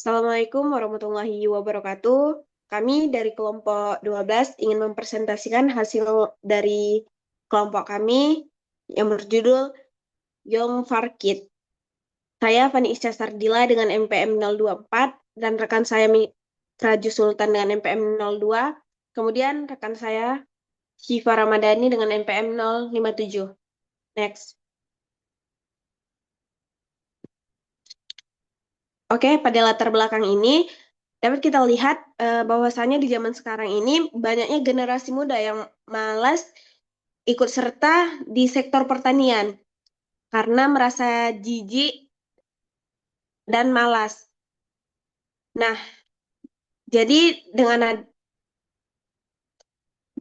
Assalamualaikum warahmatullahi wabarakatuh. Kami dari kelompok 12 ingin mempresentasikan hasil dari kelompok kami yang berjudul Young Farkit. Saya Fani Isca Sardila dengan MPM 024 dan rekan saya Raju Sultan dengan MPM 02. Kemudian rekan saya Syifa Ramadhani dengan MPM 057. Next. Oke, pada latar belakang ini dapat kita lihat bahwasannya di zaman sekarang ini banyaknya generasi muda yang malas ikut serta di sektor pertanian karena merasa jijik dan malas. Nah, jadi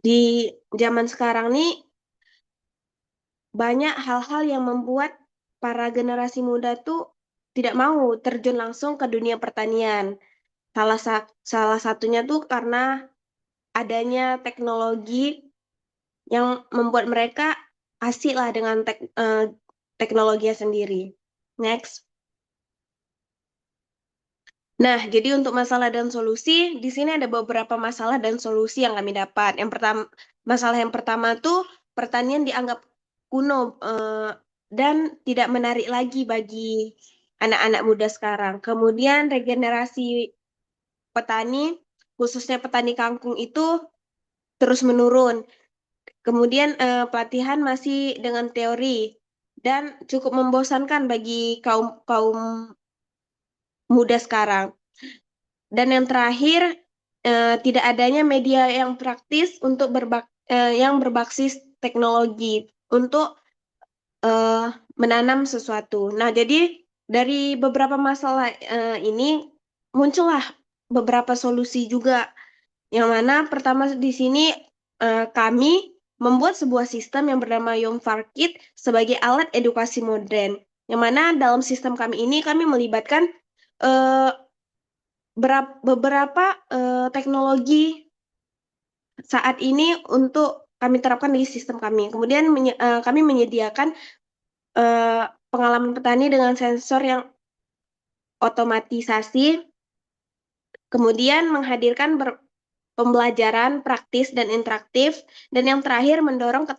di zaman sekarang nih banyak hal-hal yang membuat para generasi muda tuh tidak mau terjun langsung ke dunia pertanian. Salah satunya tuh karena adanya teknologi yang membuat mereka asik lah dengan teknologinya sendiri. Next. Nah, jadi untuk masalah dan solusi, di sini ada beberapa masalah dan solusi yang kami dapat. Masalah yang pertama tuh pertanian dianggap kuno dan tidak menarik lagi bagi anak-anak muda sekarang. Kemudian regenerasi petani, khususnya petani kangkung itu terus menurun. Kemudian pelatihan masih dengan teori dan cukup membosankan bagi kaum kaum muda sekarang. Dan yang terakhir, tidak adanya media yang praktis untuk yang berbasis teknologi untuk eh, menanam sesuatu. Nah, jadi dari beberapa masalah ini muncullah beberapa solusi juga. Yang mana pertama di sini kami membuat sebuah sistem yang bernama Young Farkit sebagai alat edukasi modern. Yang mana dalam sistem kami ini kami melibatkan eh, beberapa teknologi saat ini untuk kami terapkan di sistem kami. Kemudian kami menyediakan eh, pengalaman petani dengan sensor yang otomatisasi, kemudian menghadirkan pembelajaran praktis dan interaktif, dan yang terakhir mendorong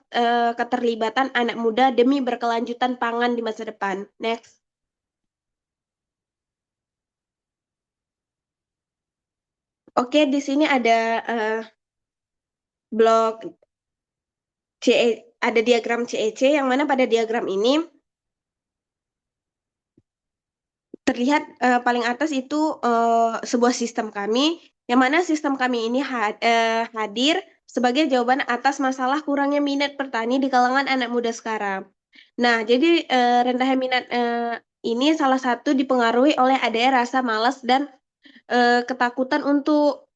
keterlibatan anak muda demi berkelanjutan pangan di masa depan. Next. Oke, di sini ada blok CE, ada diagram CEC yang mana pada diagram ini terlihat paling atas itu sebuah sistem kami, yang mana sistem kami ini hadir sebagai jawaban atas masalah kurangnya minat petani di kalangan anak muda sekarang. Nah, jadi rendahnya minat ini salah satu dipengaruhi oleh adanya rasa malas dan ketakutan untuk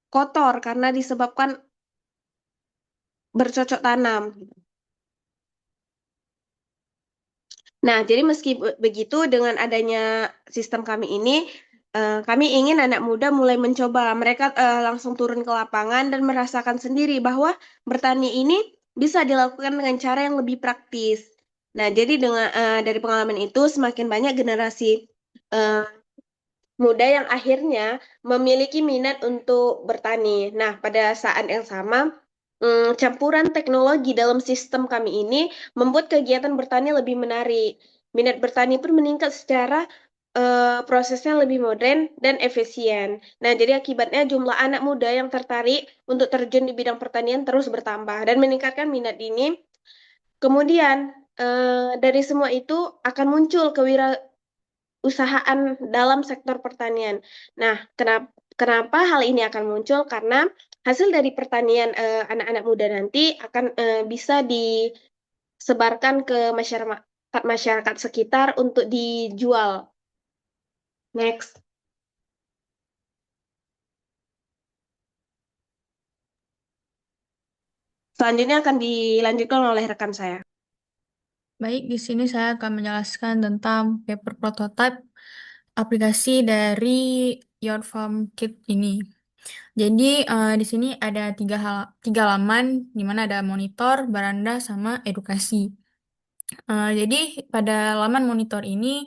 kotor karena disebabkan bercocok tanam. Nah, jadi meski begitu dengan adanya sistem kami ini, kami ingin anak muda mulai mencoba. Mereka langsung turun ke lapangan dan merasakan sendiri bahwa bertani ini bisa dilakukan dengan cara yang lebih praktis. Nah, jadi dari pengalaman itu semakin banyak generasi eh, muda yang akhirnya memiliki minat untuk bertani. Nah, pada saat yang sama, campuran teknologi dalam sistem kami ini membuat kegiatan bertani lebih menarik. Minat bertani pun meningkat secara prosesnya lebih modern dan efisien. Nah, jadi akibatnya jumlah anak muda yang tertarik untuk terjun di bidang pertanian terus bertambah dan meningkatkan minat ini. Kemudian, dari semua itu akan muncul usahaan dalam sektor pertanian. Nah, kenapa hal ini akan muncul? Karena hasil dari pertanian anak-anak muda nanti akan bisa disebarkan ke masyarakat masyarakat sekitar untuk dijual. Next. Selanjutnya akan dilanjutkan oleh rekan saya. Baik, di sini saya akan menjelaskan tentang paper prototype aplikasi dari Your Farm Kit ini. Jadi di sini ada tiga halaman, di mana ada monitor, beranda, sama edukasi. Jadi pada laman monitor ini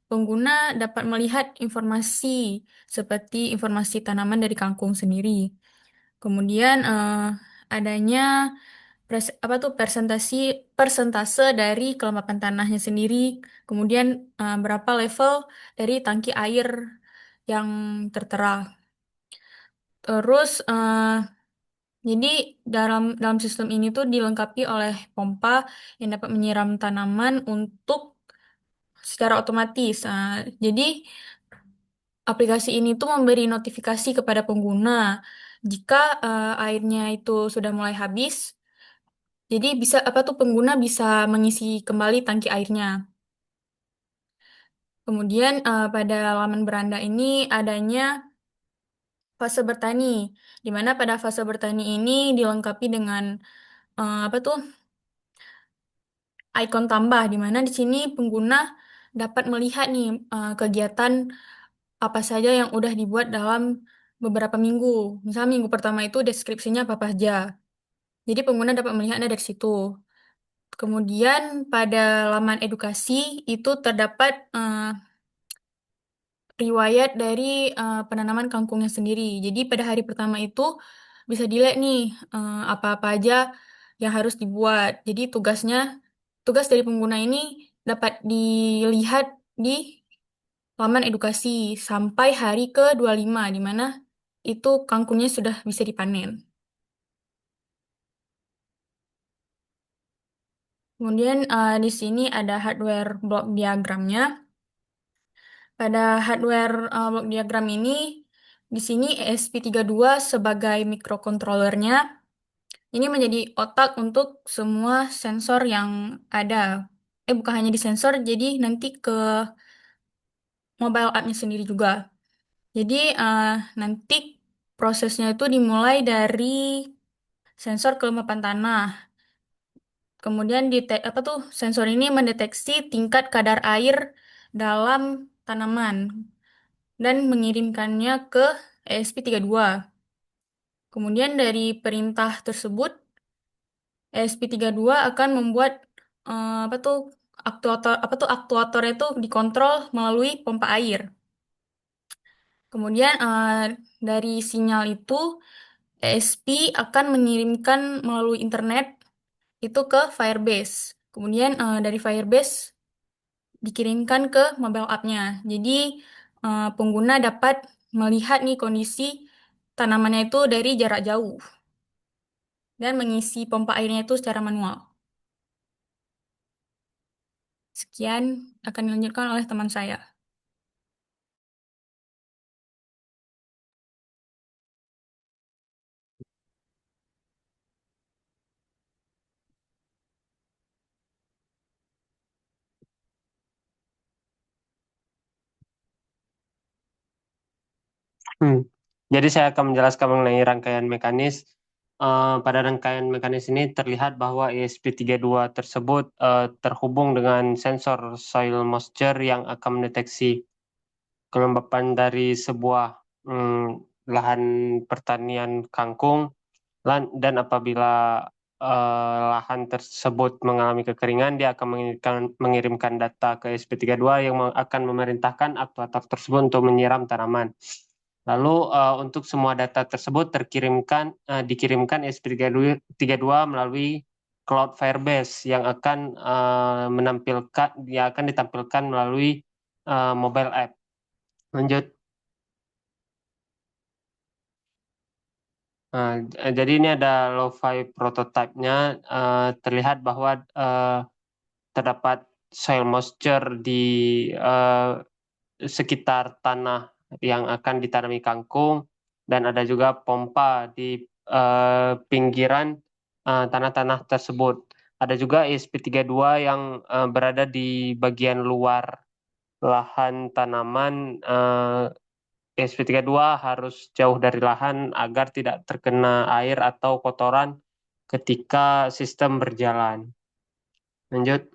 pengguna dapat melihat informasi seperti informasi tanaman dari kangkung sendiri. Kemudian adanya apa tuh persentase dari kelembapan tanahnya sendiri, kemudian berapa level dari tangki air yang tertera. Terus jadi dalam sistem ini tuh dilengkapi oleh pompa yang dapat menyiram tanaman untuk secara otomatis. Jadi aplikasi ini tuh memberi notifikasi kepada pengguna jika airnya itu sudah mulai habis. Jadi bisa apa tuh pengguna bisa mengisi kembali tangki airnya. Kemudian pada laman beranda ini adanya fase bertani, di mana pada fase bertani ini dilengkapi dengan apa tuh ikon tambah, di mana di sini pengguna dapat melihat nih kegiatan apa saja yang udah dibuat dalam beberapa minggu. Misalnya minggu pertama itu deskripsinya apa aja. Jadi pengguna dapat melihatnya dari situ. Kemudian pada laman edukasi itu terdapat riwayat dari penanaman kangkungnya sendiri. Jadi pada hari pertama itu bisa dilihat nih apa-apa aja yang harus dibuat. Jadi tugas dari pengguna ini dapat dilihat di laman edukasi sampai hari ke-25, di mana itu kangkungnya sudah bisa dipanen. Kemudian di sini ada hardware block diagramnya. Pada hardware block diagram ini, di sini ESP32 sebagai microcontrollernya, ini menjadi otak untuk semua sensor yang ada. Bukan hanya di sensor, jadi nanti ke mobile app-nya sendiri juga. Jadi nanti prosesnya itu dimulai dari sensor kelembapan tanah. Kemudian apa tuh sensor ini mendeteksi tingkat kadar air dalam tanaman dan mengirimkannya ke ESP32. Kemudian dari perintah tersebut, ESP32 akan membuat apa tuh aktuatornya itu dikontrol melalui pompa air. Kemudian dari sinyal itu ESP akan mengirimkan melalui internet itu ke Firebase. Kemudian dari Firebase dikirimkan ke mobile app-nya. Jadi pengguna dapat melihat nih kondisi tanamannya itu dari jarak jauh dan mengisi pompa airnya itu secara manual. Sekian akan dilanjutkan oleh teman saya. Hmm. Jadi saya akan menjelaskan mengenai rangkaian mekanis. Pada rangkaian mekanis ini terlihat bahwa ESP32 tersebut terhubung dengan sensor soil moisture yang akan mendeteksi kelembapan dari sebuah lahan pertanian kangkung dan apabila lahan tersebut mengalami kekeringan, dia akan mengirimkan data ke ESP32 yang akan memerintahkan aktuator tersebut untuk menyiram tanaman. Lalu untuk semua data tersebut dikirimkan ESP32 melalui Cloud Firebase yang akan ditampilkan melalui mobile app. Lanjut. Jadi ini ada lo-fi prototype-nya. Terlihat bahwa terdapat soil moisture di sekitar tanah yang akan ditanami kangkung, dan ada juga pompa di pinggiran tanah-tanah tersebut. Ada juga ESP32 yang berada di bagian luar lahan tanaman. ESP32 harus jauh dari lahan agar tidak terkena air atau kotoran ketika sistem berjalan. Lanjut.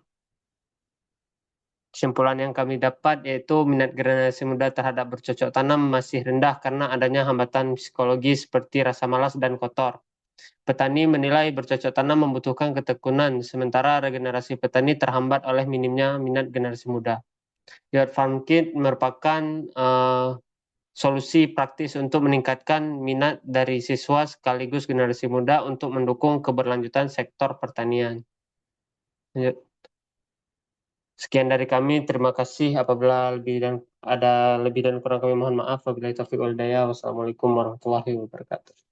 Kesimpulan yang kami dapat yaitu minat generasi muda terhadap bercocok tanam masih rendah karena adanya hambatan psikologi seperti rasa malas dan kotor. Petani menilai bercocok tanam membutuhkan ketekunan, sementara regenerasi petani terhambat oleh minimnya minat generasi muda. Yacht Farm Kit merupakan solusi praktis untuk meningkatkan minat dari siswa sekaligus generasi muda untuk mendukung keberlanjutan sektor pertanian. Sekian dari kami, terima kasih. Apabila ada lebih dan kurang kami mohon maaf. Wabillahi taufiq wal hidayah. Wassalamualaikum warahmatullahi wabarakatuh.